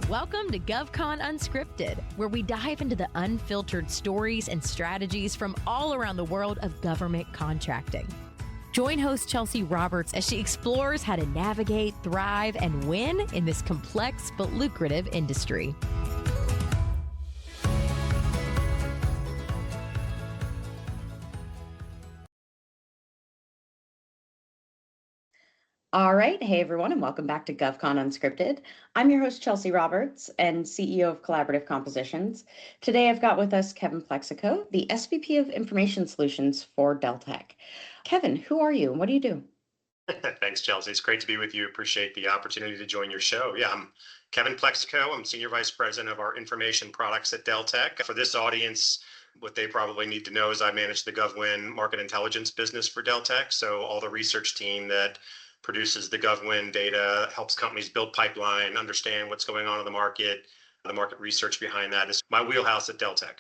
Welcome to GovCon Unscripted, where we dive into the unfiltered stories and strategies from all around the world of government contracting. Join host Chelsea Roberts as she explores how to navigate, thrive, and win in this complex but lucrative industry. All right. Hey, everyone, and welcome back to GovCon Unscripted. I'm your host, Chelsea Roberts, and CEO of Collaborative Compositions. Today, I've got with us Kevin Plexico, the SVP of Information Solutions for Deltek. Kevin, who are you and what do you do? Thanks, Chelsea. It's great to be with you. Appreciate the opportunity to join your show. Yeah, I'm Kevin Plexico. I'm Senior Vice President of our information products at Deltek. For this audience, what they probably need to know is I manage the GovWin market intelligence business for Deltek. So all the research team that produces the GovWin data, helps companies build pipeline, understand what's going on in the market research behind that is my wheelhouse at Deltek.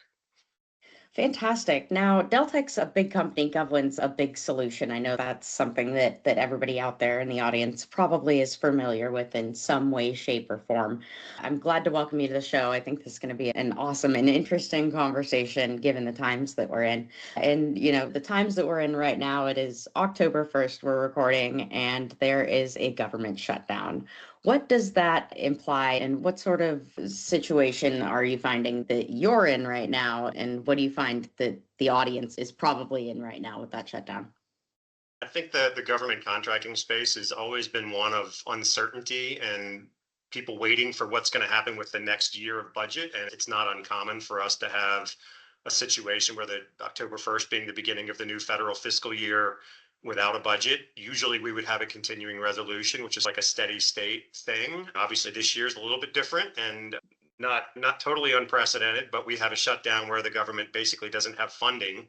Fantastic. Now, Deltek's a big company, GovWin's a big solution. I know that's something that everybody out there in the audience probably is familiar with in some way, shape, or form. I'm glad to welcome you to the show. I think this is going to be an awesome and interesting conversation given the times that we're in. And, the times that we're in right now, it is October 1st, we're recording, and there is a government shutdown. What does that imply, and what sort of situation are you finding that you're in right now, and what do you find that the audience is probably in right now with that shutdown? I think that the government contracting space has always been one of uncertainty and people waiting for what's going to happen with the next year of budget. And it's not uncommon for us to have a situation where the October 1st being the beginning of the new federal fiscal year without a budget. Usually we would have a continuing resolution, which is like a steady state thing. Obviously this year is a little bit different and not totally unprecedented, but we have a shutdown where the government basically doesn't have funding.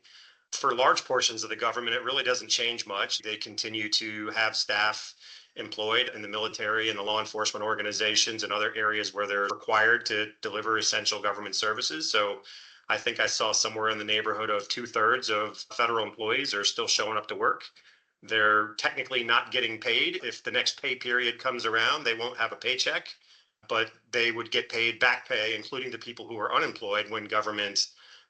For large portions of the government, it really doesn't change much. They continue to have staff employed in the military and the law enforcement organizations and other areas where they're required to deliver essential government services. So I think I saw somewhere in the neighborhood of 2/3 of federal employees are still showing up to work. They're technically not getting paid. If the next pay period comes around, they won't have a paycheck, but they would get paid back pay, including the people who are unemployed when government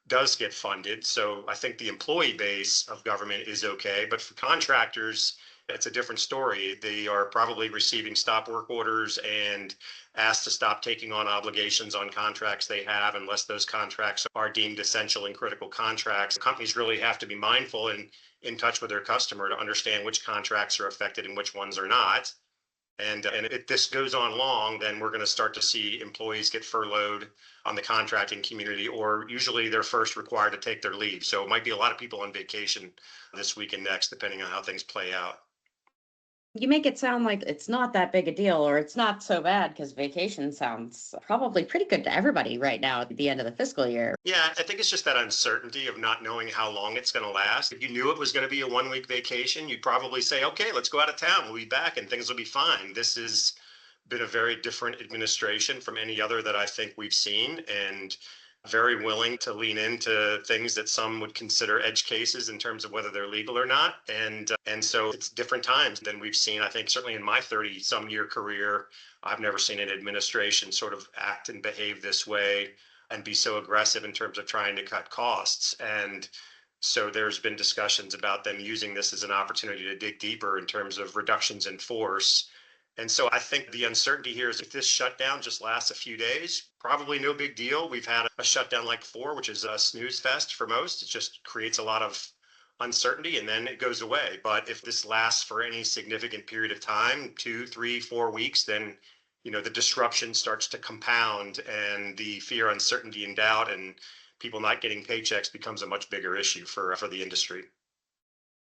does get funded. So I think the employee base of government is okay, but for contractors, it's a different story. They are probably receiving stop work orders and asked to stop taking on obligations on contracts they have unless those contracts are deemed essential and critical contracts. Companies really have to be mindful and in touch with their customer to understand which contracts are affected and which ones are not. And if this goes on long, then we're going to start to see employees get furloughed on the contracting community, or usually they're first required to take their leave. So it might be a lot of people on vacation this week and next, depending on how things play out. You make it sound like it's not that big a deal, or it's not so bad, because vacation sounds probably pretty good to everybody right now at the end of the fiscal year. Yeah, I think it's just that uncertainty of not knowing how long it's going to last. If you knew it was going to be a 1-week vacation, you'd probably say, okay, let's go out of town. We'll be back and things will be fine. This has been a very different administration from any other that I think we've seen, and very willing to lean into things that some would consider edge cases in terms of whether they're legal or not. And so it's different times than we've seen. I think certainly in my 30-some year career, I've never seen an administration sort of act and behave this way and be so aggressive in terms of trying to cut costs. And so there's been discussions about them using this as an opportunity to dig deeper in terms of reductions in force. And so I think the uncertainty here is if this shutdown just lasts a few days, probably no big deal. We've had a shutdown like before, which is a snooze fest for most. It just creates a lot of uncertainty and then it goes away. But if this lasts for any significant period of time, 2, 3, 4 weeks, then the disruption starts to compound and the fear, uncertainty, and doubt and people not getting paychecks becomes a much bigger issue for the industry.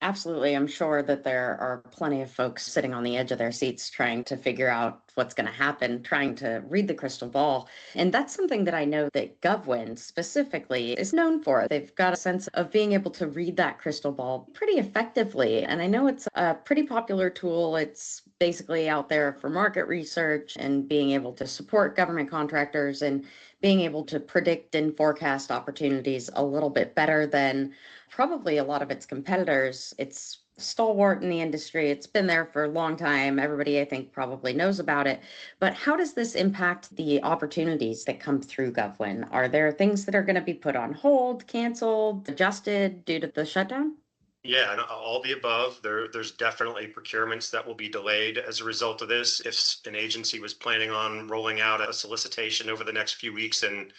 Absolutely. I'm sure that there are plenty of folks sitting on the edge of their seats trying to figure out what's going to happen, trying to read the crystal ball. And that's something that I know that GovWin specifically is known for. They've got a sense of being able to read that crystal ball pretty effectively. And I know it's a pretty popular tool. It's basically out there for market research and being able to support government contractors and being able to predict and forecast opportunities a little bit better than probably a lot of its competitors. It's stalwart in the industry. It's been there for a long time. Everybody, I think, probably knows about it. But how does this impact the opportunities that come through GovWin? Are there things that are going to be put on hold, canceled, adjusted due to the shutdown? Yeah, and all the above. There's definitely procurements that will be delayed as a result of this. If an agency was planning on rolling out a solicitation over the next few weeks and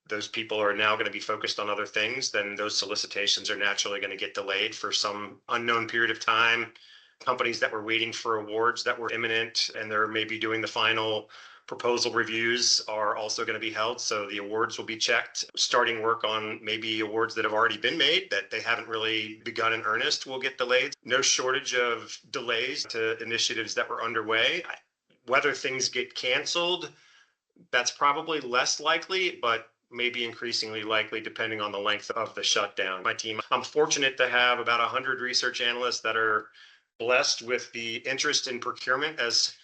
those people are now going to be focused on other things, then those solicitations are naturally going to get delayed for some unknown period of time. Companies that were waiting for awards that were imminent and they're maybe doing the final proposal reviews are also going to be held. So the awards will be checked. Starting work on maybe awards that have already been made that they haven't really begun in earnest will get delayed. No shortage of delays to initiatives that were underway. Whether things get canceled, that's probably less likely, but maybe increasingly likely depending on the length of the shutdown. My team, I'm fortunate to have about 100 research analysts that are blessed with the interest in procurement, as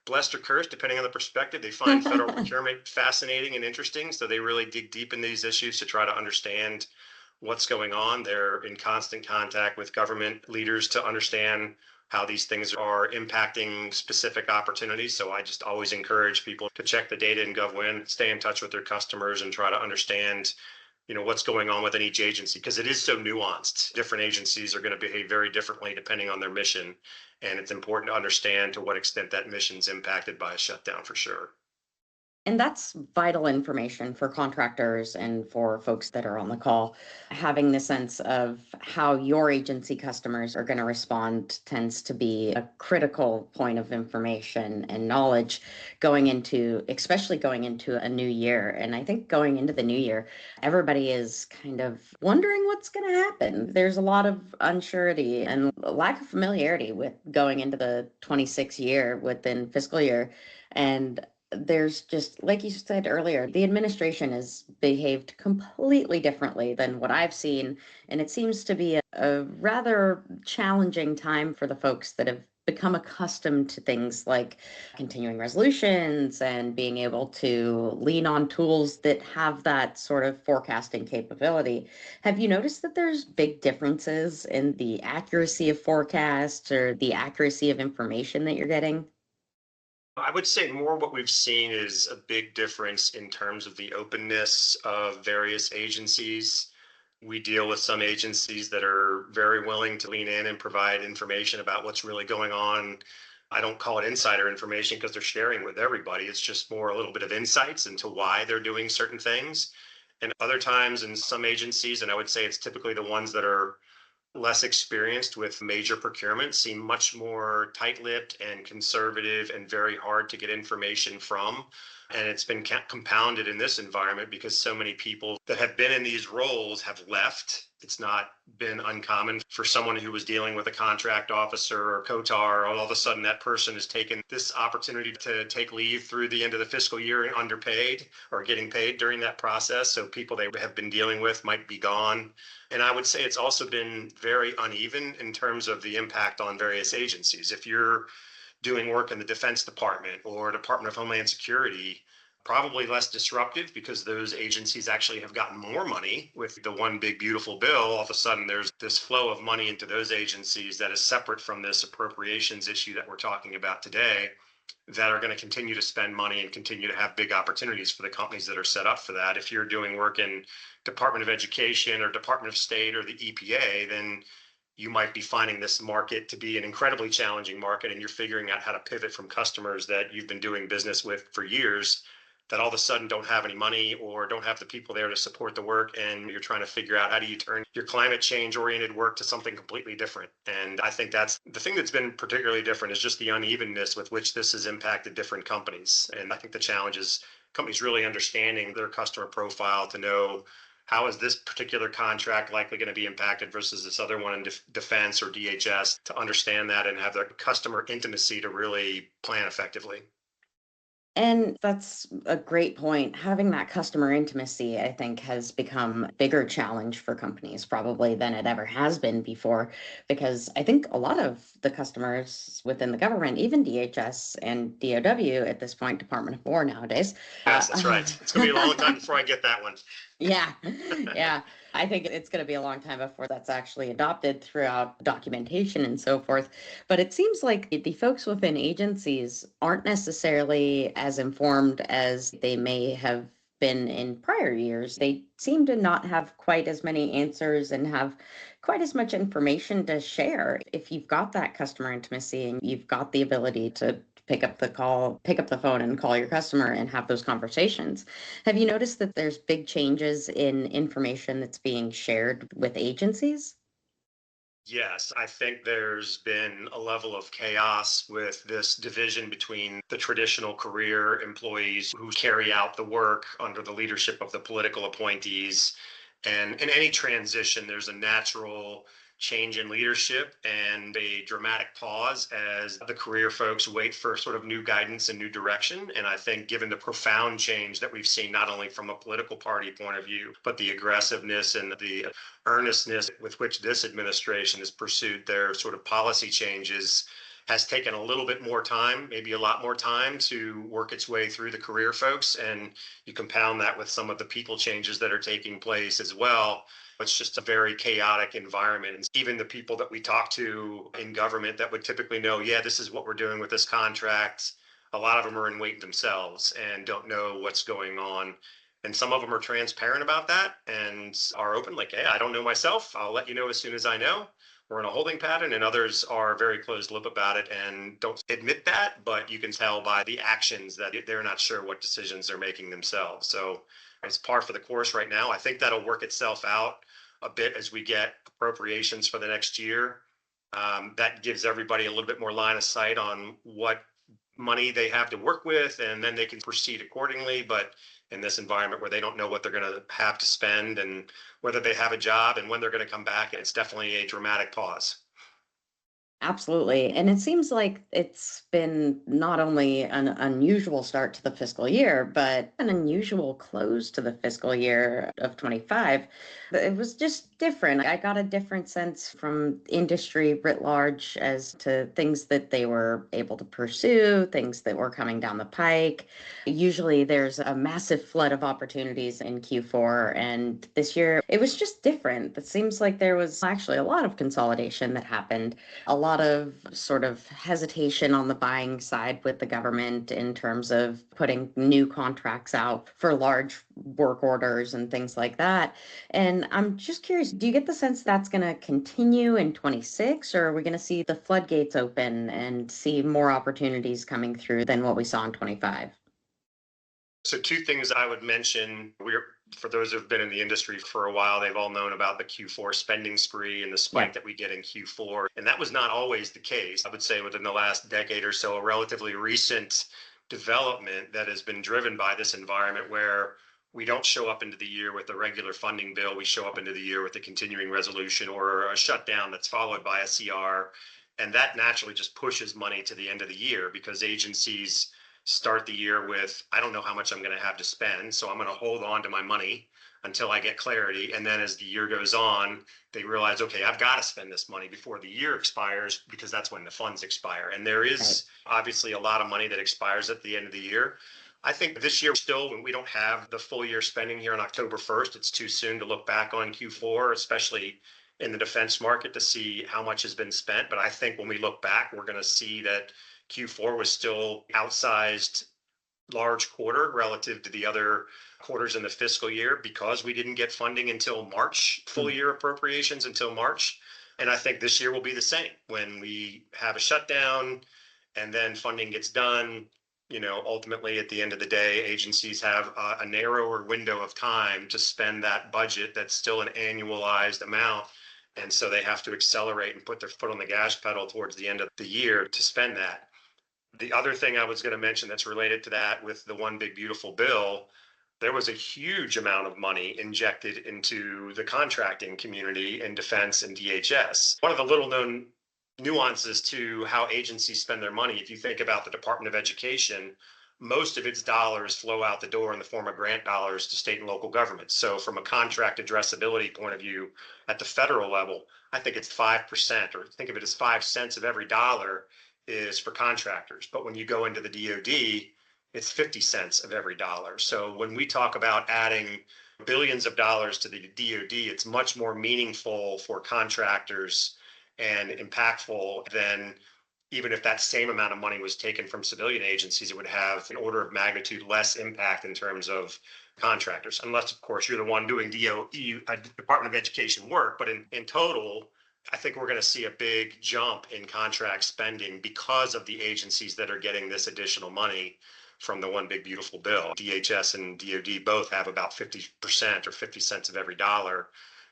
blessed or cursed, depending on the perspective. They find federal procurement fascinating and interesting, so they really dig deep into these issues to try to understand what's going on. They're in constant contact with government leaders to understand how these things are impacting specific opportunities. So I just always encourage people to check the data in GovWin, stay in touch with their customers, and try to understand, what's going on within each agency, because it is so nuanced. Different agencies are going to behave very differently depending on their mission. And it's important to understand to what extent that mission's impacted by a shutdown for sure. And that's vital information for contractors and for folks that are on the call. Having the sense of how your agency customers are going to respond tends to be a critical point of information and knowledge especially going into a new year. And I think going into the new year, everybody is kind of wondering what's going to happen. There's a lot of uncertainty and lack of familiarity with going into the 26 year within fiscal year. And there's just, like you said earlier, the administration has behaved completely differently than what I've seen. And it seems to be a rather challenging time for the folks that have become accustomed to things like continuing resolutions and being able to lean on tools that have that sort of forecasting capability. Have you noticed that there's big differences in the accuracy of forecasts or the accuracy of information that you're getting? I would say more what we've seen is a big difference in terms of the openness of various agencies. We deal with some agencies that are very willing to lean in and provide information about what's really going on. I don't call it insider information because they're sharing with everybody. It's just more a little bit of insights into why they're doing certain things. And other times in some agencies, and I would say it's typically the ones that are less experienced with major procurement, seem much more tight-lipped and conservative and very hard to get information from. And it's been compounded in this environment because so many people that have been in these roles have left. It's not been uncommon for someone who was dealing with a contract officer or COTAR, all of a sudden that person has taken this opportunity to take leave through the end of the fiscal year and underpaid or getting paid during that process. So people they have been dealing with might be gone. And I would say it's also been very uneven in terms of the impact on various agencies. If you're doing work in the Defense Department or Department of Homeland Security, probably less disruptive because those agencies actually have gotten more money with the one big beautiful bill. All of a sudden there's this flow of money into those agencies that is separate from this appropriations issue that we're talking about today, that are going to continue to spend money and continue to have big opportunities for the companies that are set up for that. If you're doing work in Department of Education or Department of State or the EPA, then you might be finding this market to be an incredibly challenging market, and you're figuring out how to pivot from customers that you've been doing business with for years that all of a sudden don't have any money or don't have the people there to support the work. And you're trying to figure out how do you turn your climate change oriented work to something completely different. And I think that's the thing that's been particularly different, is just the unevenness with which this has impacted different companies. And I think the challenge is companies really understanding their customer profile to know, how is this particular contract likely going to be impacted versus this other one in defense or DHS, to understand that and have the customer intimacy to really plan effectively. And that's a great point. Having that customer intimacy, I think, has become a bigger challenge for companies probably than it ever has been before, because I think a lot of the customers within the government, even DHS and DOW at this point, Department of War nowadays. Yes, that's right. It's going to be a long time before I get that one. Yeah, yeah. I think it's going to be a long time before that's actually adopted throughout documentation and so forth. But it seems like the folks within agencies aren't necessarily as informed as they may have been in prior years. They seem to not have quite as many answers and have quite as much information to share. If you've got that customer intimacy and you've got the ability to pick up the phone and call your customer and have those conversations. Have you noticed that there's big changes in information that's being shared with agencies? Yes, I think there's been a level of chaos with this division between the traditional career employees who carry out the work under the leadership of the political appointees. And in any transition, there's a natural change in leadership and a dramatic pause as the career folks wait for sort of new guidance and new direction. And I think given the profound change that we've seen, not only from a political party point of view, but the aggressiveness and the earnestness with which this administration has pursued their sort of policy changes has taken a little bit more time, maybe a lot more time to work its way through the career folks. And you compound that with some of the people changes that are taking place as well. It's just a very chaotic environment. And even the people that we talk to in government that would typically know, yeah, this is what we're doing with this contract, a lot of them are in wait themselves and don't know what's going on. And some of them are transparent about that and are open, like, hey, I don't know myself. I'll let you know as soon as I know. We're in a holding pattern. And others are very closed lip about it and don't admit that, but you can tell by the actions that they're not sure what decisions they're making themselves. So it's par for the course right now. I think that'll work itself out a bit as we get appropriations for the next year. That gives everybody a little bit more line of sight on what money they have to work with, and then they can proceed accordingly. But in this environment where they don't know what they're going to have to spend and whether they have a job and when they're going to come back, it's definitely a dramatic pause. Absolutely. And it seems like it's been not only an unusual start to the fiscal year, but an unusual close to the fiscal year of 25. It was just different. I got a different sense from industry writ large as to things that they were able to pursue, things that were coming down the pike. Usually there's a massive flood of opportunities in Q4, and this year it was just different. It seems like there was actually a lot of consolidation that happened, a lot of sort of hesitation on the buying side with the government in terms of putting new contracts out for large work orders and things like that. And I'm just curious, do you get the sense that's going to continue in 26, or are we going to see the floodgates open and see more opportunities coming through than what we saw in 25? So two things I would mention. For those who've been in the industry for a while, they've all known about the Q4 spending spree and the spike that we get in Q4. And that was not always the case. I would say within the last decade or so, a relatively recent development that has been driven by this environment where we don't show up into the year with a regular funding bill. We show up into the year with a continuing resolution or a shutdown that's followed by a CR. And that naturally just pushes money to the end of the year because agencies start the year with, I don't know how much I'm going to have to spend, so I'm going to hold on to my money until I get clarity. And then as the year goes on, they realize, okay, I've got to spend this money before the year expires because that's when the funds expire. And there is obviously a lot of money that expires at the end of the year. I think this year still, when we don't have the full year spending here on October 1st, it's too soon to look back on Q4, especially in the defense market, to see how much has been spent. But I think when we look back, we're going to see that Q4 was still outsized large quarter relative to the other quarters in the fiscal year because we didn't get funding until March, full year appropriations until March. And I think this year will be the same when we have a shutdown and then funding gets done. Ultimately at the end of the day, agencies have a narrower window of time to spend that budget that's still an annualized amount. And so they have to accelerate and put their foot on the gas pedal towards the end of the year to spend that. The other thing I was going to mention that's related to that with the one big beautiful bill, there was a huge amount of money injected into the contracting community in defense and DHS. One of the little known nuances to how agencies spend their money, if you think about the Department of Education, most of its dollars flow out the door in the form of grant dollars to state and local governments. So from a contract addressability point of view, at the federal level, I think it's 5%, or think of it as 5 cents of every dollar is for contractors. But when you go into the DoD, it's 50 cents of every dollar. So when we talk about adding billions of dollars to the DoD, it's much more meaningful for contractors and impactful than even if that same amount of money was taken from civilian agencies, it would have an order of magnitude less impact in terms of contractors, unless, of course, you're the one doing Department of Education work. But in total, I think we're going to see a big jump in contract spending because of the agencies that are getting this additional money from the one big beautiful bill. DHS and DoD both have about 50% or 50 cents of every dollar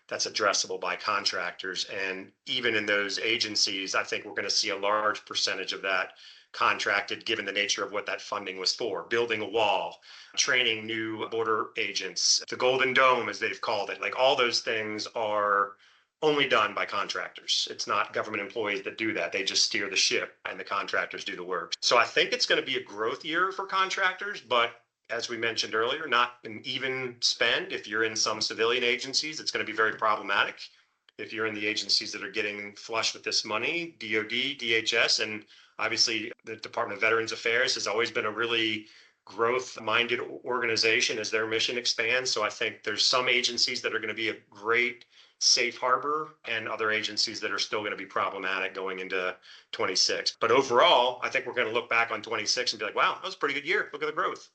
that's addressable by contractors. And even in those agencies, I think we're going to see a large percentage of that contracted, given the nature of what that funding was for: building a wall, training new border agents, the Golden Dome, as they've called it. Like, all those things are only done by contractors. It's not government employees that do that. They just steer the ship and the contractors do the work. So I think it's going to be a growth year for contractors, but as we mentioned earlier, not an even spend. If you're in some civilian agencies, it's going to be very problematic. If you're in the agencies that are getting flush with this money, DoD, DHS, and obviously the Department of Veterans Affairs has always been a really growth-minded organization as their mission expands. So I think there's some agencies that are going to be a great safe harbor and other agencies that are still going to be problematic going into 26. But overall, I think we're going to look back on 26 and be like, wow, that was a pretty good year. Look at the growth.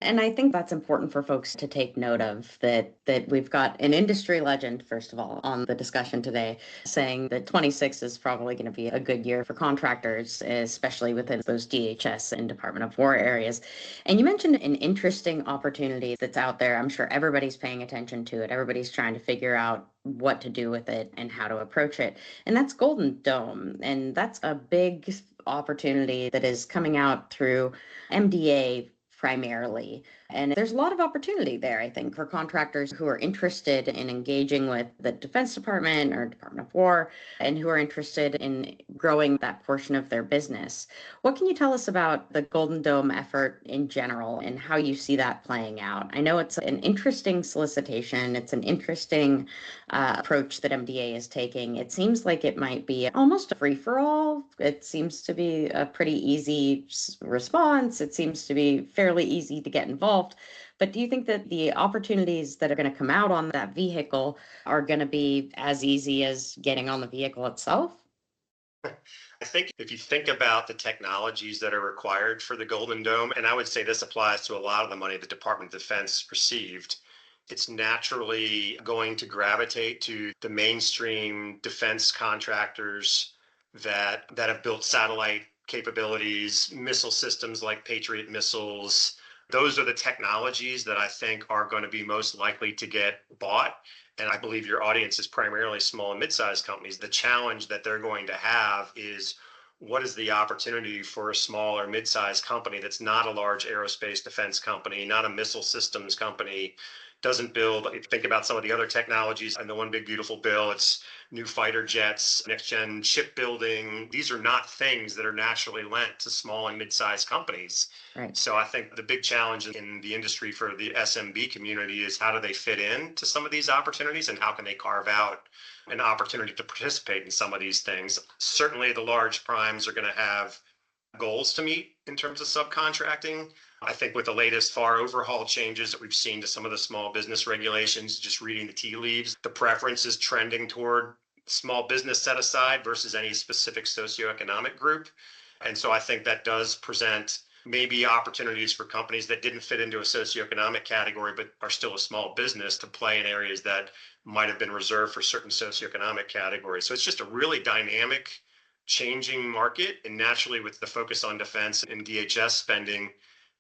And I think that's important for folks to take note of, that we've got an industry legend, first of all, on the discussion today, saying that 26 is probably going to be a good year for contractors, especially within those DHS and Department of War areas. And you mentioned an interesting opportunity that's out there. I'm sure everybody's paying attention to it. Everybody's trying to figure out what to do with it and how to approach it. And that's Golden Dome. And that's a big opportunity that is coming out through MDA primarily. And there's a lot of opportunity there, I think, for contractors who are interested in engaging with the Defense Department or Department of War, and who are interested in growing that portion of their business. What can you tell us about the Golden Dome effort in general and how you see that playing out? I know it's an interesting solicitation. It's an interesting approach that MDA is taking. It seems like it might be almost a free-for-all. It seems to be a pretty easy response. It seems to be fairly easy to get involved. But do you think that the opportunities that are going to come out on that vehicle are going to be as easy as getting on the vehicle itself? I think if you think about the technologies that are required for the Golden Dome, and I would say this applies to a lot of the money the Department of Defense received, it's naturally going to gravitate to the mainstream defense contractors that have built satellite capabilities, missile systems like Patriot missiles. Those are the technologies that I think are going to be most likely to get bought. And I believe your audience is primarily small and mid-sized companies. The challenge that they're going to have is, what is the opportunity for a small or mid-sized company that's not a large aerospace defense company, not a missile systems company, doesn't build. Think about some of the other technologies and the one big beautiful bill. It's new fighter jets, next gen shipbuilding. These are not things that are naturally lent to small and mid-sized companies. Right. So I think the big challenge in the industry for the SMB community is, how do they fit in to some of these opportunities, and how can they carve out an opportunity to participate in some of these things? Certainly the large primes are going to have goals to meet in terms of subcontracting. I think with the latest FAR overhaul changes that we've seen to some of the small business regulations, just reading the tea leaves, the preference is trending toward small business set aside versus any specific socioeconomic group. And so I think that does present maybe opportunities for companies that didn't fit into a socioeconomic category but are still a small business to play in areas that might have been reserved for certain socioeconomic categories. So it's just a really dynamic, changing market. And naturally, with the focus on defense and DHS spending,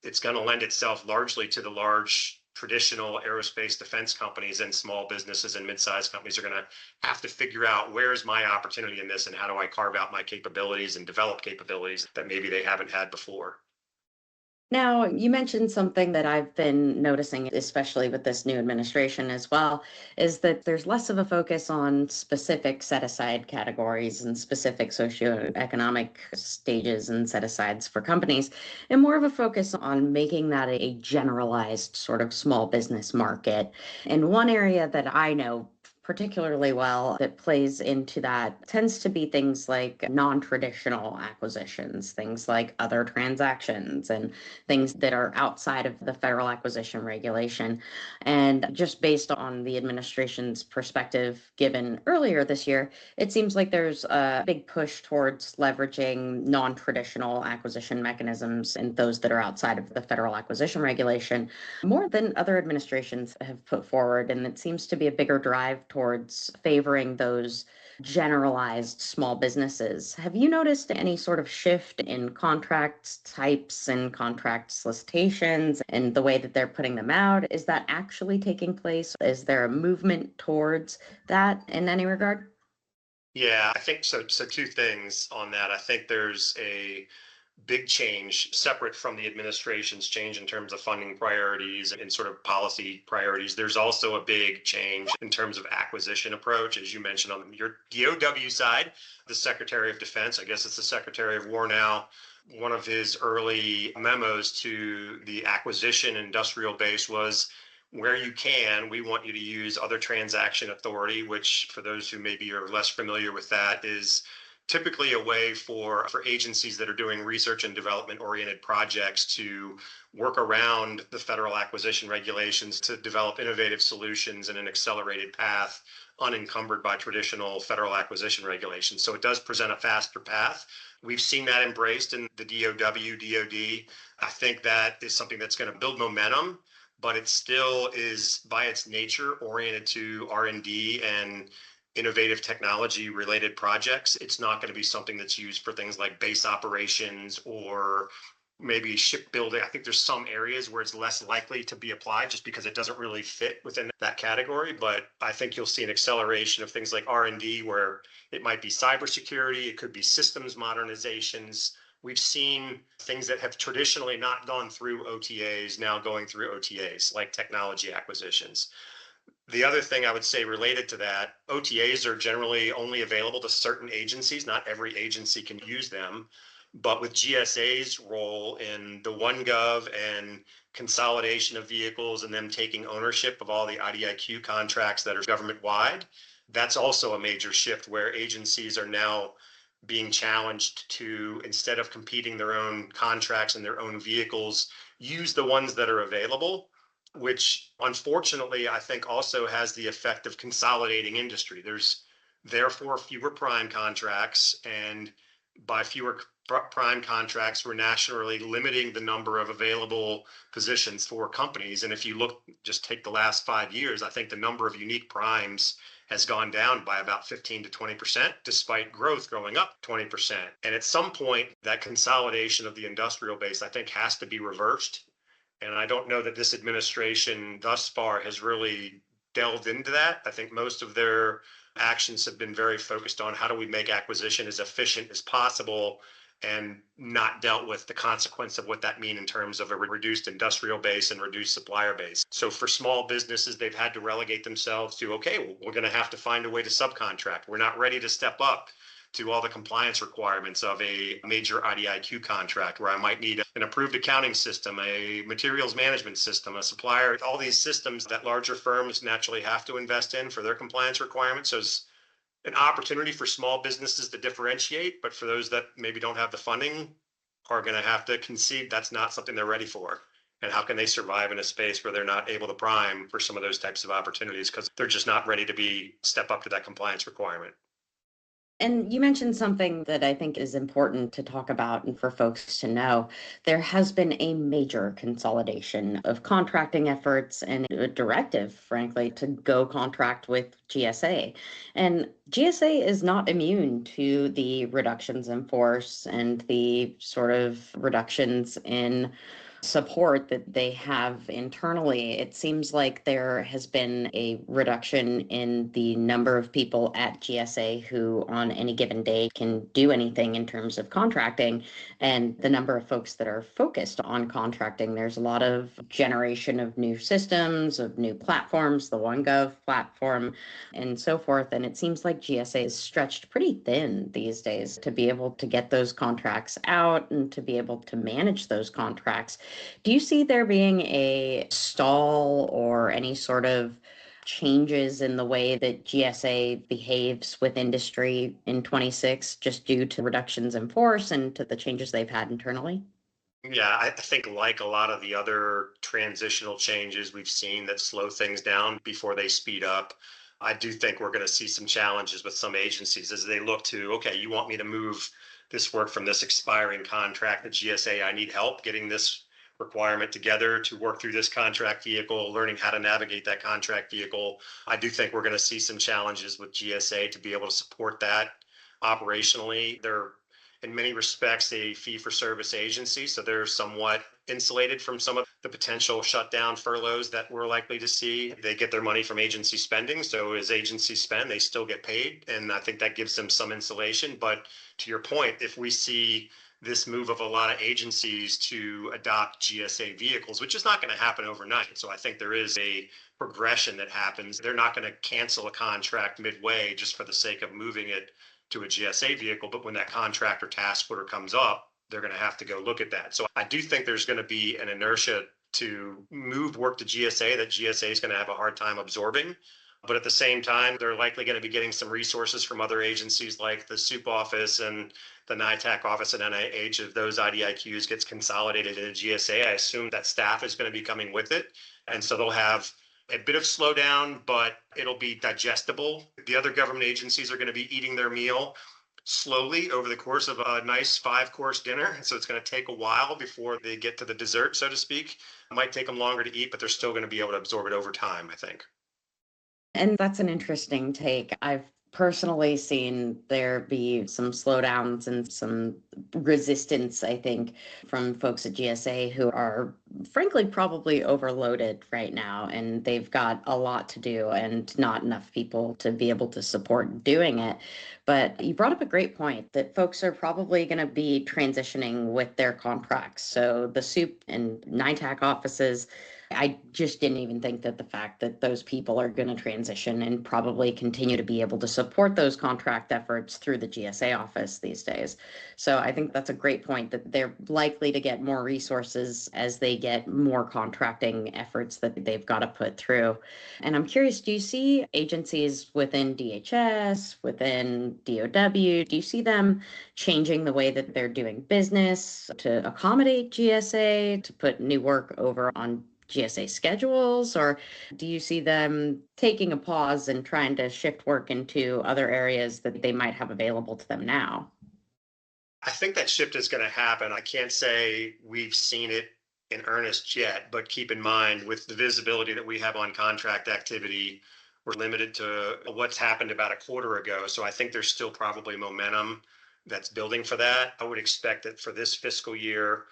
it's going to lend itself largely to the large traditional aerospace defense companies, and small businesses and mid-sized companies are going to have to figure out, where's my opportunity in this, and how do I carve out my capabilities and develop capabilities that maybe they haven't had before. Now, you mentioned something that I've been noticing, especially with this new administration as well, is that there's less of a focus on specific set-aside categories and specific socioeconomic stages and set-asides for companies, and more of a focus on making that a generalized sort of small business market. And one area that I know particularly well that plays into that tends to be things like non-traditional acquisitions, things like other transactions, and things that are outside of the federal acquisition regulation. And just based on the administration's perspective given earlier this year, it seems like there's a big push towards leveraging non-traditional acquisition mechanisms and those that are outside of the federal acquisition regulation more than other administrations have put forward. And it seems to be a bigger drive towards favoring those generalized small businesses. Have you noticed any sort of shift in contract types and contract solicitations and the way that they're putting them out? Is that actually taking place? Is there a movement towards that in any regard? Yeah, I think so. So two things on that. I think there's a big change separate from the administration's change in terms of funding priorities and sort of policy priorities. There's also a big change in terms of acquisition approach, as you mentioned on your DOW side, the Secretary of Defense, I guess it's the Secretary of War now. One of his early memos to the acquisition industrial base was, where you can, we want you to use other transaction authority, which for those who maybe are less familiar with that is typically a way for agencies that are doing research and development oriented projects to work around the federal acquisition regulations to develop innovative solutions in an accelerated path, unencumbered by traditional federal acquisition regulations. So it does present a faster path. We've seen that embraced in the DOW, DOD. I think that is something that's going to build momentum, but it still is by its nature oriented to R&D and innovative technology related projects. It's not going to be something that's used for things like base operations or maybe shipbuilding. I think there's some areas where it's less likely to be applied just because it doesn't really fit within that category. But I think you'll see an acceleration of things like R&D where it might be cybersecurity, it could be systems modernizations. We've seen things that have traditionally not gone through OTAs now going through OTAs, like technology acquisitions. The other thing I would say related to that, OTAs are generally only available to certain agencies. Not every agency can use them. But with GSA's role in the OneGov and consolidation of vehicles and them taking ownership of all the IDIQ contracts that are government-wide, that's also a major shift where agencies are now being challenged to, instead of competing their own contracts and their own vehicles, use the ones that are available, which unfortunately I think also has the effect of consolidating industry. There's therefore fewer prime contracts, and by fewer prime contracts, we're naturally limiting the number of available positions for companies. And if you look, just take the last 5 years, I think the number of unique primes has gone down by about 15 to 20%, despite growth going up 20%. And at some point, that consolidation of the industrial base, I think, has to be reversed. And I don't know that this administration thus far has really delved into that. I think most of their actions have been very focused on how do we make acquisition as efficient as possible and not dealt with the consequence of what that means in terms of a reduced industrial base and reduced supplier base. So for small businesses, they've had to relegate themselves to, okay, well, we're going to have to find a way to subcontract. We're not ready to step up to all the compliance requirements of a major IDIQ contract where I might need an approved accounting system, a materials management system, a supplier, all these systems that larger firms naturally have to invest in for their compliance requirements. So it's an opportunity for small businesses to differentiate, but for those that maybe don't have the funding are going to have to concede that's not something they're ready for. And how can they survive in a space where they're not able to prime for some of those types of opportunities because they're just not ready to step up to that compliance requirement. And you mentioned something that I think is important to talk about and for folks to know. There has been a major consolidation of contracting efforts and a directive, frankly, to go contract with GSA. And GSA is not immune to the reductions in force and the sort of reductions in support that they have internally. It seems like there has been a reduction in the number of people at GSA who on any given day can do anything in terms of contracting, and the number of folks that are focused on contracting. There's a lot of generation of new systems, of new platforms, the OneGov platform, and so forth. And it seems like GSA is stretched pretty thin these days to be able to get those contracts out and to be able to manage those contracts. Do you see there being a stall or any sort of changes in the way that GSA behaves with industry in 26 just due to reductions in force and to the changes they've had internally? Yeah, I think like a lot of the other transitional changes we've seen that slow things down before they speed up, I do think we're going to see some challenges with some agencies as they look to, okay, you want me to move this work from this expiring contract at GSA, I need help getting this requirement together to work through this contract vehicle, learning how to navigate that contract vehicle. I do think we're going to see some challenges with GSA to be able to support that operationally. They're in many respects a fee for service agency, so they're somewhat insulated from some of the potential shutdown furloughs that we're likely to see. They get their money from agency spending, so as agencies spend, they still get paid, and I think that gives them some insulation. But to your point, if we see this move of a lot of agencies to adopt GSA vehicles, which is not going to happen overnight, so I think there is a progression that happens. They're not going to cancel a contract midway just for the sake of moving it to a GSA vehicle, but when that contractor task order comes up, they're going to have to go look at that. So I do think there's going to be an inertia to move work to GSA that GSA is going to have a hard time absorbing. But at the same time, they're likely going to be getting some resources from other agencies like the SOUP office and the NITAC office at NIH. If those IDIQs gets consolidated into GSA, I assume that staff is going to be coming with it. And so they'll have a bit of slowdown, but it'll be digestible. The other government agencies are going to be eating their meal slowly over the course of a nice 5-course dinner. So it's going to take a while before they get to the dessert, so to speak. It might take them longer to eat, but they're still going to be able to absorb it over time, I think. And that's an interesting take. I've personally seen there be some slowdowns and some resistance, I think, from folks at GSA who are frankly probably overloaded right now, and they've got a lot to do and not enough people to be able to support doing it. But you brought up a great point that folks are probably going to be transitioning with their contracts. So the SOUP and NITAC offices, I just didn't even think that the fact that those people are going to transition and probably continue to be able to support those contract efforts through the GSA office these days. So I think that's a great point that they're likely to get more resources as they get more contracting efforts that they've got to put through. And I'm curious, do you see agencies within DHS, within DOW, do you see them changing the way that they're doing business to accommodate GSA, to put new work over on GSA schedules, or do you see them taking a pause and trying to shift work into other areas that they might have available to them now? I think that shift is going to happen. I can't say we've seen it in earnest yet, but keep in mind with the visibility that we have on contract activity, we're limited to what's happened about a quarter ago. So I think there's still probably momentum that's building for that. I would expect that for this fiscal year,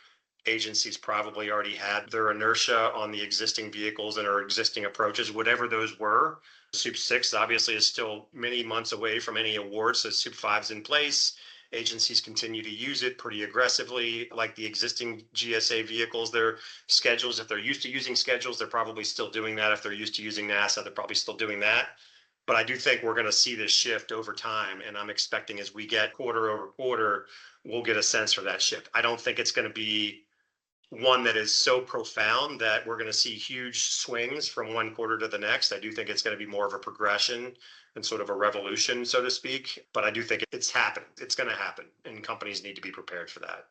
agencies probably already had their inertia on the existing vehicles and our existing approaches, whatever those were. SOUP 6 obviously is still many months away from any awards, so SOUP 5 is in place. Agencies continue to use it pretty aggressively, like the existing GSA vehicles. Their schedules, if they're used to using schedules, they're probably still doing that. If they're used to using NASA, they're probably still doing that. But I do think we're going to see this shift over time. And I'm expecting as we get quarter over quarter, we'll get a sense for that shift. I don't think it's going to be one that is so profound that we're going to see huge swings from one quarter to the next. I do think it's going to be more of a progression and sort of a revolution, so to speak. But I do think it's happened. It's going to happen, and companies need to be prepared for that.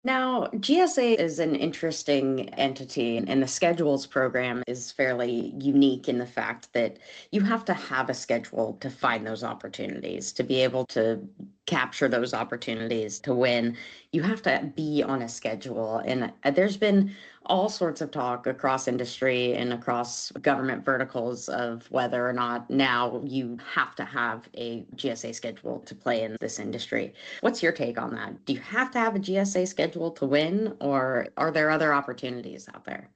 Now, GSA is an interesting entity, and the schedules program is fairly unique in the fact that you have to have a schedule to find those opportunities, to be able to capture those opportunities to win. You have to be on a schedule. And there's been all sorts of talk across industry and across government verticals of whether or not now you have to have a GSA schedule to play in this industry. What's your take on that? Do you have to have a GSA schedule to win, or are there other opportunities out there?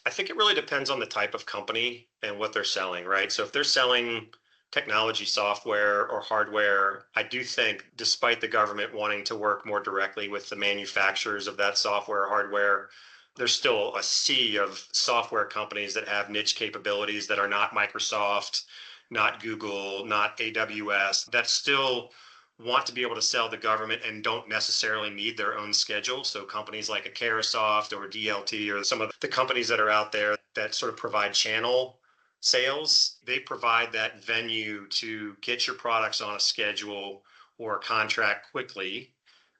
I think it really depends on the type of company and what they're selling, right? So if they're selling technology software or hardware, I do think despite the government wanting to work more directly with the manufacturers of that software or hardware, there's still a sea of software companies that have niche capabilities that are not Microsoft, not Google, not AWS, that still want to be able to sell the government and don't necessarily need their own schedule. So companies like a Carasoft or DLT or some of the companies that are out there that sort of provide channel sales, they provide that venue to get your products on a schedule or a contract quickly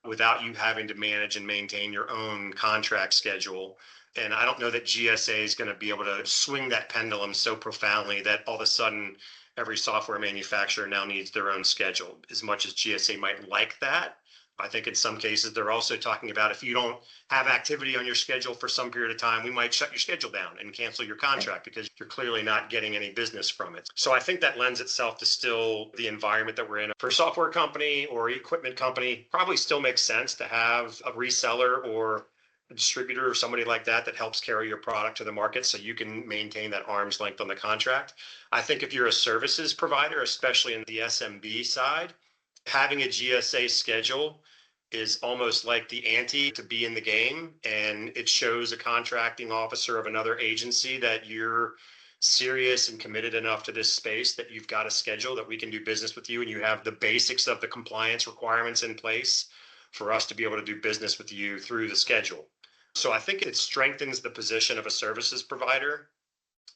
without you having to manage and maintain your own contract schedule. And I don't know that GSA is going to be able to swing that pendulum so profoundly that all of a sudden every software manufacturer now needs their own schedule. As much as GSA might like that, I think in some cases they're also talking about if you don't have activity on your schedule for some period of time, we might shut your schedule down and cancel your contract because you're clearly not getting any business from it. So I think that lends itself to still the environment that we're in. For a software company or equipment company, probably still makes sense to have a reseller or a distributor or somebody like that that helps carry your product to the market so you can maintain that arm's length on the contract. I think if you're a services provider, especially in the SMB side, having a GSA schedule is almost like the ante to be in the game, and it shows a contracting officer of another agency that you're serious and committed enough to this space that you've got a schedule that we can do business with you, and you have the basics of the compliance requirements in place for us to be able to do business with you through the schedule. So I think it strengthens the position of a services provider,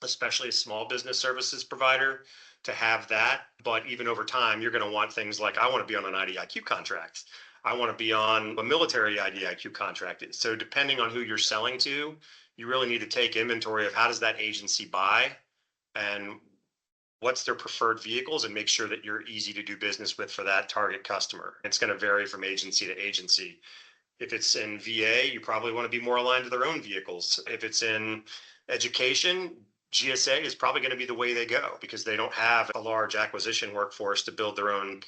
especially a small business services provider, to have that. But even over time, you're going to want things like, I want to be on an IDIQ contract. I want to be on a military IDIQ contract. So depending on who you're selling to, you really need to take inventory of how does that agency buy and what's their preferred vehicles, and make sure that you're easy to do business with for that target customer. It's going to vary from agency to agency. If it's in VA, you probably want to be more aligned to their own vehicles. If it's in education, GSA is probably going to be the way they go because they don't have a large acquisition workforce to build their own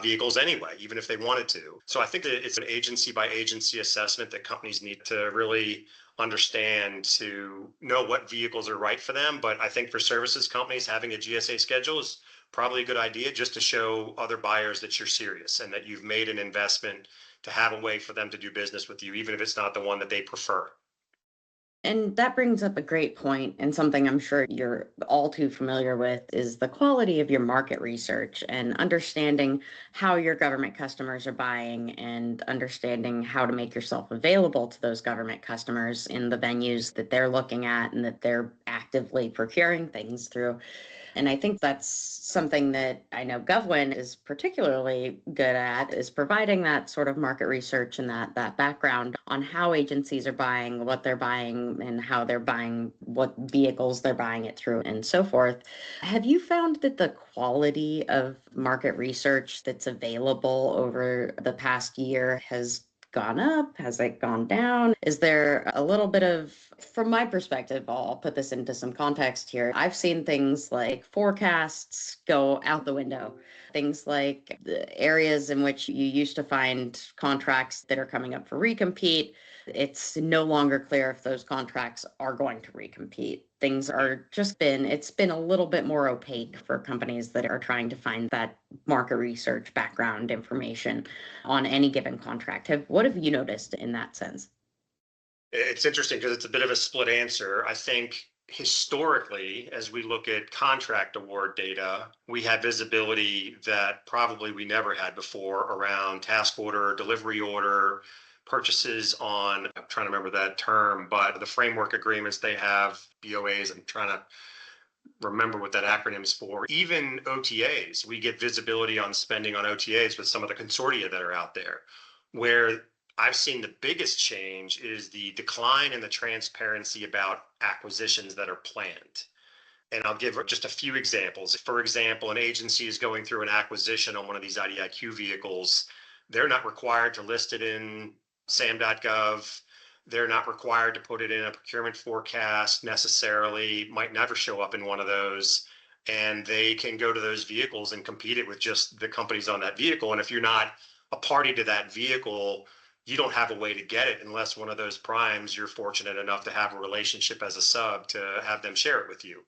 vehicles anyway, even if they wanted to. So I think that it's an agency by agency assessment that companies need to really understand to know what vehicles are right for them. But I think for services companies, having a GSA schedule is probably a good idea just to show other buyers that you're serious and that you've made an investment to have a way for them to do business with you, even if it's not the one that they prefer. And that brings up a great point, and something I'm sure you're all too familiar with is the quality of your market research and understanding how your government customers are buying and understanding how to make yourself available to those government customers in the venues that they're looking at and that they're actively procuring things through. And I think that's something that I know GovWin is particularly good at, is providing that sort of market research and that background on how agencies are buying, what they're buying, and how they're buying, what vehicles they're buying it through, and so forth. Have you found that the quality of market research that's available over the past year has gone up? Has it gone down? Is there a little bit of, from my perspective, I'll put this into some context here. I've seen things like forecasts go out the window. Things like the areas in which you used to find contracts that are coming up for recompete. It's no longer clear if those contracts are going to recompete. Things are it's been a little bit more opaque for companies that are trying to find that market research background information on any given contract. What have you noticed in that sense? It's interesting because it's a bit of a split answer. I think historically, as we look at contract award data, we had visibility that probably we never had before around task order, delivery order, purchases on, I'm trying to remember that term, but the framework agreements they have, BOAs, I'm trying to remember what that acronym is for. Even OTAs, we get visibility on spending on OTAs with some of the consortia that are out there. Where I've seen the biggest change is the decline in the transparency about acquisitions that are planned. And I'll give just a few examples. For example, an agency is going through an acquisition on one of these IDIQ vehicles. They're not required to list it in SAM.gov. They're not required to put it in a procurement forecast necessarily, might never show up in one of those. And they can go to those vehicles and compete it with just the companies on that vehicle. And if you're not a party to that vehicle, you don't have a way to get it unless one of those primes, you're fortunate enough to have a relationship as a sub to have them share it with you.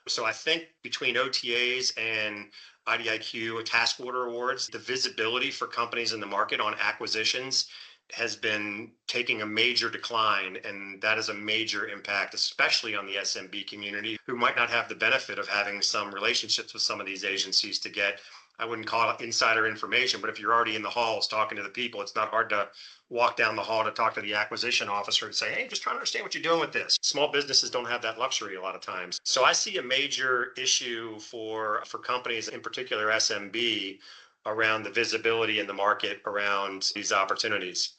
So I think between OTAs and IDIQ task order awards, the visibility for companies in the market on acquisitions has been taking a major decline. And that is a major impact, especially on the SMB community, who might not have the benefit of having some relationships with some of these agencies to get I wouldn't call it insider information, but if you're already in the halls talking to the people, it's not hard to walk down the hall to talk to the acquisition officer and say, hey, just trying to understand what you're doing with this. Small businesses don't have that luxury a lot of times. So I see a major issue for companies, in particular SMB, around the visibility in the market around these opportunities.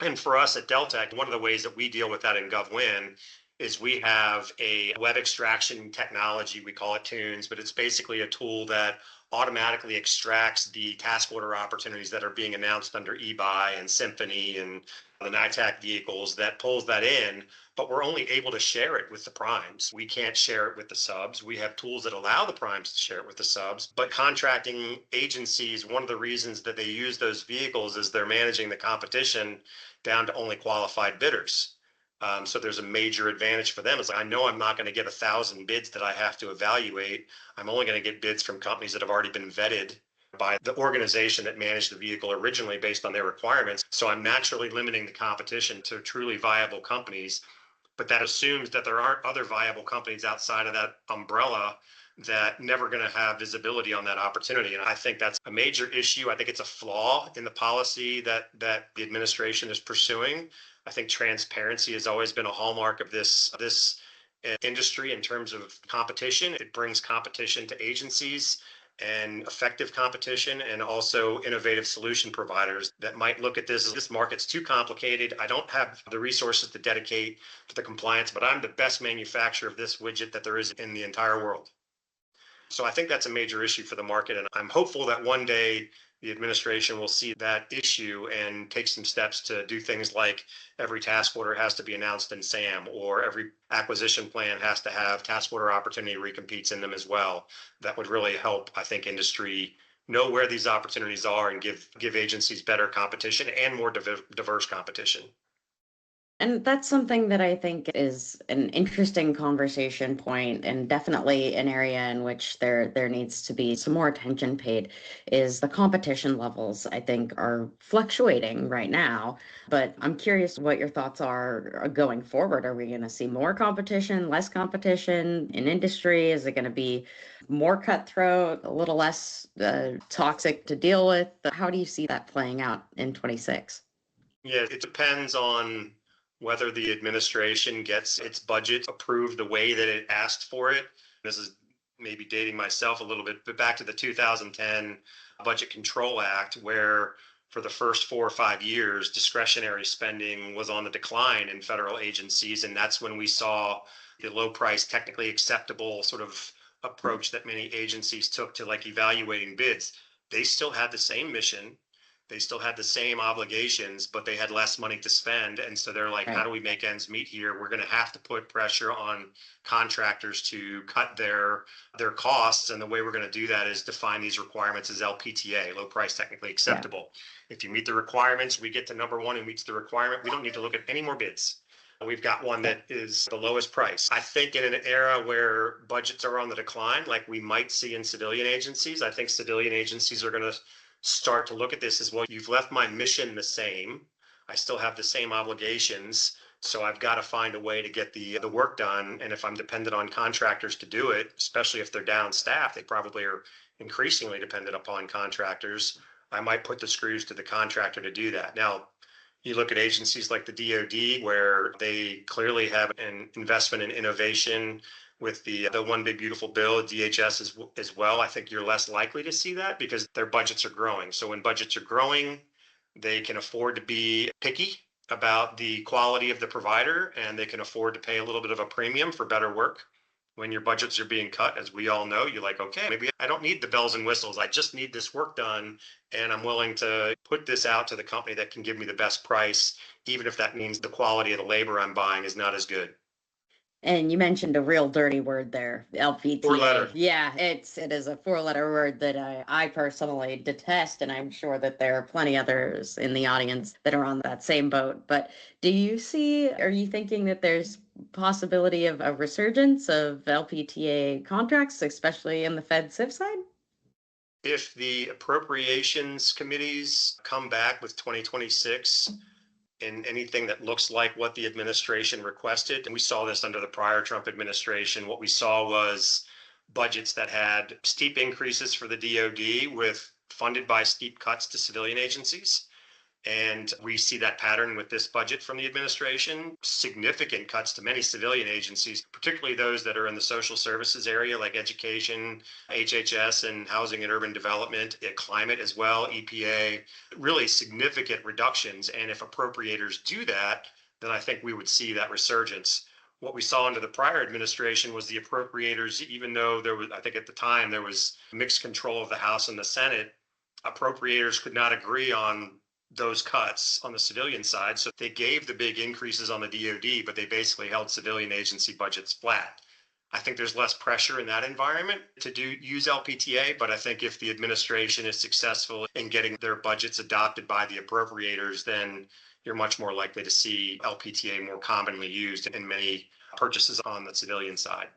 And for us at Deltek, one of the ways that we deal with that in GovWin is we have a web extraction technology. We call it Tunes, but it's basically a tool that automatically extracts the task order opportunities that are being announced under eBuy and Symphony and the NITAC vehicles, that pulls that in, but we're only able to share it with the primes. We can't share it with the subs. We have tools that allow the primes to share it with the subs, but contracting agencies, one of the reasons that they use those vehicles is they're managing the competition down to only qualified bidders. So there's a major advantage for them. It's like, I know I'm not going to get 1,000 bids that I have to evaluate. I'm only going to get bids from companies that have already been vetted by the organization that managed the vehicle originally based on their requirements. So I'm naturally limiting the competition to truly viable companies. But that assumes that there aren't other viable companies outside of that umbrella that never going to have visibility on that opportunity. And I think that's a major issue. I think it's a flaw in the policy that the administration is pursuing. I think transparency has always been a hallmark of this industry in terms of competition. It brings competition to agencies and effective competition, and also innovative solution providers that might look at this market's too complicated. I don't have the resources to dedicate to the compliance, but I'm the best manufacturer of this widget that there is in the entire world. So I think that's a major issue for the market, and I'm hopeful that one day the administration will see that issue and take some steps to do things like every task order has to be announced in SAM, or every acquisition plan has to have task order opportunity recompetes in them as well. That would really help, I think, industry know where these opportunities are and give agencies better competition and more diverse competition. And that's something that I think is an interesting conversation point, and definitely an area in which there needs to be some more attention paid. Is the competition levels, I think, are fluctuating right now, but I'm curious what your thoughts are going forward. Are we going to see more competition, less competition in industry? Is it going to be more cutthroat, a little less toxic to deal with? How do you see that playing out in 26? Yeah, it depends on whether the administration gets its budget approved the way that it asked for it. This is maybe dating myself a little bit, but back to the 2010 Budget Control Act, where for the first 4 or 5 years, discretionary spending was on the decline in federal agencies. And that's when we saw the low price, technically acceptable sort of approach that many agencies took to like evaluating bids. They still had the same mission. They still had the same obligations, but they had less money to spend. And so they're like, how do we make ends meet here? We're going to have to put pressure on contractors to cut their costs. And the way we're going to do that is define these requirements as LPTA, low price technically acceptable. Yeah. If you meet the requirements, we get to number one who meets the requirement. We don't need to look at any more bids. We've got one that is the lowest price. I think in an era where budgets are on the decline, like we might see in civilian agencies, I think civilian agencies are going to start to look at this as, well, you've left my mission the same. I still have the same obligations. So I've got to find a way to get the work done. And if I'm dependent on contractors to do it, especially if they're down staffed, they probably are increasingly dependent upon contractors. I might put the screws to the contractor to do that. Now, you look at agencies like the DoD, where they clearly have an investment in innovation with the One Big Beautiful Bill, DHS as well. I think you're less likely to see that because their budgets are growing. So when budgets are growing, they can afford to be picky about the quality of the provider, and they can afford to pay a little bit of a premium for better work. When your budgets are being cut, as we all know, you're like, okay, maybe I don't need the bells and whistles. I just need this work done, and I'm willing to put this out to the company that can give me the best price, even if that means the quality of the labor I'm buying is not as good. And you mentioned a real dirty word there, LPTA. 4-letter. Yeah, it is a 4-letter word that I personally detest, and I'm sure that there are plenty others in the audience that are on that same boat. But are you thinking that there's possibility of a resurgence of LPTA contracts, especially in the Fed Civ side? If the appropriations committees come back with 2026 in anything that looks like what the administration requested, and we saw this under the prior Trump administration, what we saw was budgets that had steep increases for the DoD with funded by steep cuts to civilian agencies. And we see that pattern with this budget from the administration, significant cuts to many civilian agencies, particularly those that are in the social services area like education, HHS, and housing and urban development, climate as well, EPA, really significant reductions. And if appropriators do that, then I think we would see that resurgence. What we saw under the prior administration was the appropriators, even though there was, I think at the time, there was mixed control of the House and the Senate, appropriators could not agree on those cuts on the civilian side. So they gave the big increases on the DoD, but they basically held civilian agency budgets flat. I think there's less pressure in that environment to use LPTA, but I think if the administration is successful in getting their budgets adopted by the appropriators, then you're much more likely to see LPTA more commonly used in many purchases on the civilian side.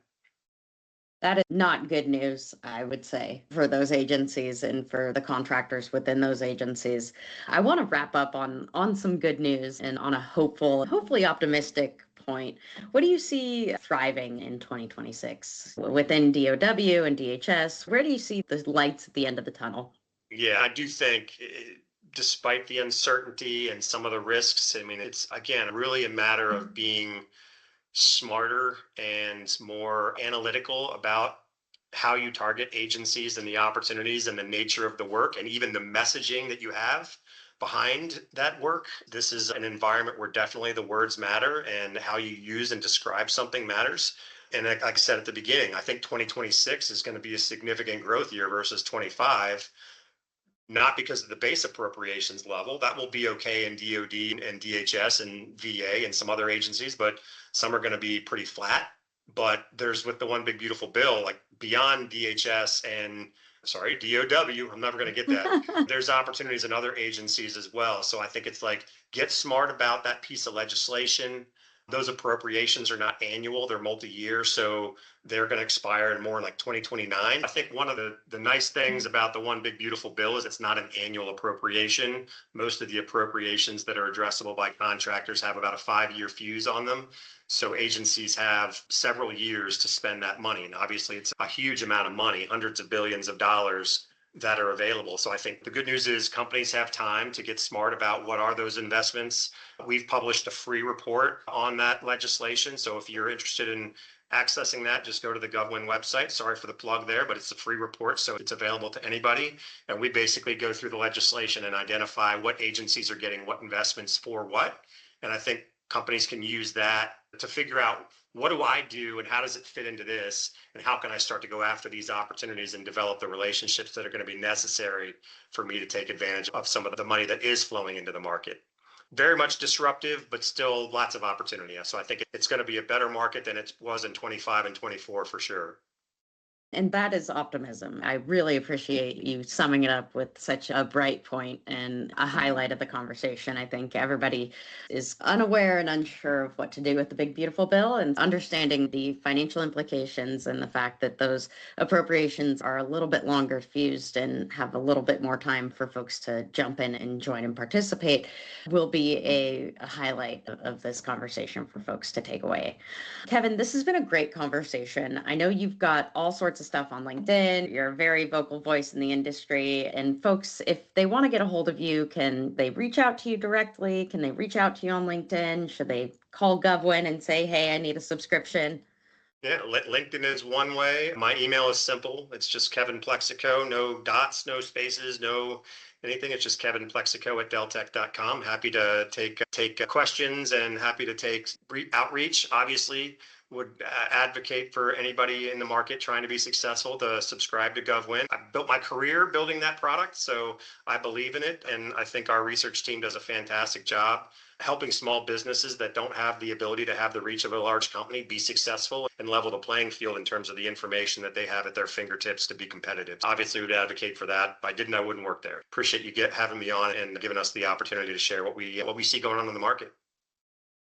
That is not good news, I would say, for those agencies and for the contractors within those agencies. I want to wrap up on some good news and on a hopeful, hopefully optimistic point. What do you see thriving in 2026 within DOW and DHS? Where do you see the lights at the end of the tunnel? Yeah, I do think despite the uncertainty and some of the risks, I mean, it's again really a matter of being smarter and more analytical about how you target agencies and the opportunities and the nature of the work and even the messaging that you have behind that work. This is an environment where definitely the words matter and how you use and describe something matters. And like I said at the beginning, I think 2026 is going to be a significant growth year versus 25. Not because of the base appropriations level, that will be okay in DoD and DHS and VA and some other agencies, but some are going to be pretty flat. But there's with the one big beautiful bill, like beyond DHS and DOW, I'm never going to get that. There's opportunities in other agencies as well. So I think it's like, get smart about that piece of legislation. Those appropriations are not annual, they're multi-year. So they're going to expire in more like 2029. I think one of the nice things about the one big beautiful bill is it's not an annual appropriation. Most of the appropriations that are addressable by contractors have about a 5-year fuse on them. So agencies have several years to spend that money. And obviously it's a huge amount of money, hundreds of billions of dollars that are available. So I think the good news is companies have time to get smart about what are those investments. We've published a free report on that legislation. So if you're interested in accessing that, just go to the GovWin website. Sorry for the plug there, but it's a free report, so it's available to anybody. And we basically go through the legislation and identify what agencies are getting what investments for what. And I think companies can use that to figure out, what do I do and how does it fit into this? And how can I start to go after these opportunities and develop the relationships that are going to be necessary for me to take advantage of some of the money that is flowing into the market? Very much disruptive, but still lots of opportunity. So I think it's going to be a better market than it was in 25 and 24 for sure. And that is optimism. I really appreciate you summing it up with such a bright point and a highlight of the conversation. I think everybody is unaware and unsure of what to do with the big, beautiful bill, and understanding the financial implications and the fact that those appropriations are a little bit longer fused and have a little bit more time for folks to jump in and join and participate will be a highlight of this conversation for folks to take away. Kevin, this has been a great conversation. I know you've got all sorts of stuff on LinkedIn. You're a very vocal voice in the industry. And folks, if they want to get a hold of you, can they reach out to you directly? Can they reach out to you on LinkedIn? Should they call GovWin and say, hey, I need a subscription? Yeah, LinkedIn is one way. My email is simple. It's just Kevin Plexico, no dots, no spaces, no anything. It's just Kevin Plexico at deltek.com. Happy to take questions and happy to take outreach. Obviously, would advocate for anybody in the market trying to be successful to subscribe to GovWin. I built my career building that product, so I believe in it. And I think our research team does a fantastic job helping small businesses that don't have the ability to have the reach of a large company be successful and level the playing field in terms of the information that they have at their fingertips to be competitive. Obviously, we would advocate for that. If I didn't, I wouldn't work there. Appreciate you having me on and giving us the opportunity to share what we see going on in the market.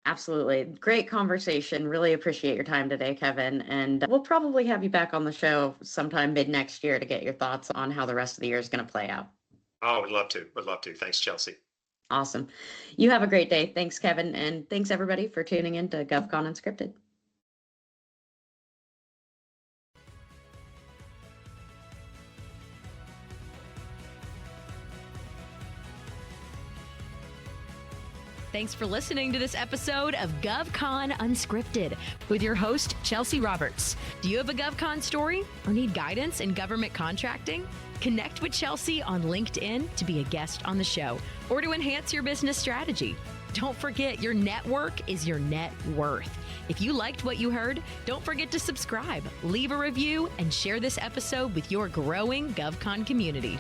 Absolutely. Great conversation. Really appreciate your time today, Kevin. And we'll probably have you back on the show sometime mid next year to get your thoughts on how the rest of the year is going to play out. Oh, would love to. Would love to. Thanks, Chelsea. Awesome. You have a great day. Thanks, Kevin. And thanks everybody for tuning in to GovCon Unscripted. Thanks for listening to this episode of GovCon Unscripted with your host, Chelsea Roberts. Do you have a GovCon story or need guidance in government contracting? Connect with Chelsea on LinkedIn to be a guest on the show or to enhance your business strategy. Don't forget, your network is your net worth. If you liked what you heard, don't forget to subscribe, leave a review, and share this episode with your growing GovCon community.